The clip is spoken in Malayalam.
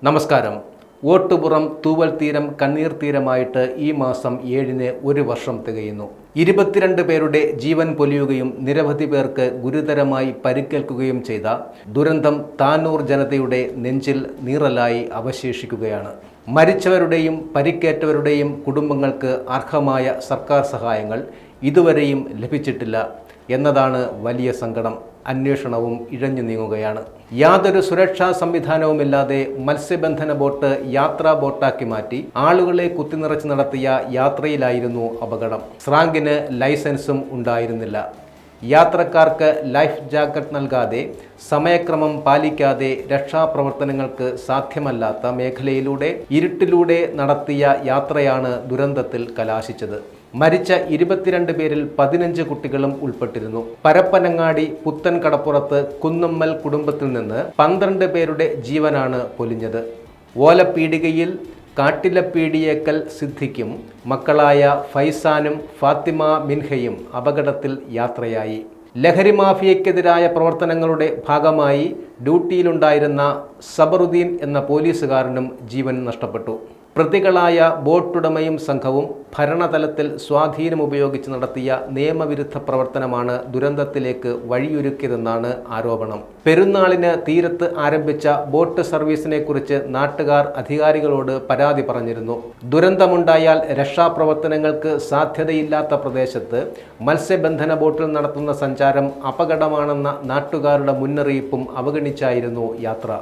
നമസ്കാരം. ഓട്ടുപുറം തൂവൽ തീരം കണ്ണീർ തീരമായിട്ട് ഈ മാസം 7-ന് 1 വർഷം തികയുന്നു. 22 പേരുടെ ജീവൻ പൊലിയുകയും നിരവധി പേർക്ക് ഗുരുതരമായി പരിക്കേൽക്കുകയും ചെയ്ത ദുരന്തം താനൂർ ജനതയുടെ നെഞ്ചിൽ നീറലായി അവശേഷിക്കുകയാണ്. മരിച്ചവരുടെയും പരിക്കേറ്റവരുടെയും കുടുംബങ്ങൾക്ക് അർഹമായ സർക്കാർ സഹായങ്ങൾ ഇതുവരെയും ലഭിച്ചിട്ടില്ല എന്നതാണ് വലിയ സങ്കടം. അന്വേഷണവും ഇഴഞ്ഞു നീങ്ങുകയാണ്. യാതൊരു സുരക്ഷാ സംവിധാനവുമില്ലാതെ മത്സ്യബന്ധന ബോട്ട് യാത്രാ ബോട്ടാക്കി മാറ്റി ആളുകളെ കുത്തിനിറച്ച് നടത്തിയ യാത്രയിലായിരുന്നു അപകടം. സ്രാങ്കിന് ലൈസൻസും ഉണ്ടായിരുന്നില്ല. യാത്രക്കാർക്ക് ലൈഫ് ജാക്കറ്റ് നൽകാതെ, സമയക്രമം പാലിക്കാതെ രക്ഷാപ്രവർത്തനങ്ങൾക്ക് സാധ്യമല്ലാത്ത മേഖലയിലൂടെ ഇരുട്ടിലൂടെ നടത്തിയ യാത്രയാണ് ദുരന്തത്തിൽ കലാശിച്ചത്. മരിച്ച 22 പേരിൽ 15 കുട്ടികളും ഉൾപ്പെട്ടിരുന്നു. പരപ്പനങ്ങാടി പുത്തൻ കടപ്പുറത്ത് കുന്നമ്മൽ കുടുംബത്തിൽ നിന്ന് 12 പേരുടെ ജീവനാണ് പൊലിഞ്ഞത്. ഓലപ്പീടികയിൽ കാട്ടിലപ്പീടിയേക്കൽ സിദ്ധിക്കും മക്കളായ ഫൈസാനും ഫാത്തിമ മിൻഹയും അപകടത്തിൽ യാത്രയായി. ലഹരി മാഫിയയ്ക്കെതിരായ പ്രവർത്തനങ്ങളുടെ ഭാഗമായി ഡ്യൂട്ടിയിലുണ്ടായിരുന്ന സബറുദ്ദീൻ എന്ന പോലീസുകാരനും ജീവൻ നഷ്ടപ്പെട്ടു. പ്രതികളായ ബോട്ടുടമയും സംഘവും ഭരണതലത്തിൽ സ്വാധീനമുപയോഗിച്ച് നടത്തിയ നിയമവിരുദ്ധ പ്രവർത്തനമാണ് ദുരന്തത്തിലേക്ക് വഴിയൊരുക്കിയതെന്നാണ് ആരോപണം. പെരുന്നാളിന് തീരത്ത് ആരംഭിച്ച ബോട്ട് സർവീസിനെ കുറിച്ച് നാട്ടുകാർ അധികാരികളോട് പരാതി പറഞ്ഞിരുന്നു. ദുരന്തമുണ്ടായാൽ രക്ഷാപ്രവർത്തനങ്ങൾക്ക് സാധ്യതയില്ലാത്ത പ്രദേശത്ത് മത്സ്യബന്ധന ബോട്ടിൽ നടത്തുന്ന സഞ്ചാരം അപകടമാണെന്ന നാട്ടുകാരുടെ മുന്നറിയിപ്പും അവഗണിച്ചായിരുന്നു യാത്ര.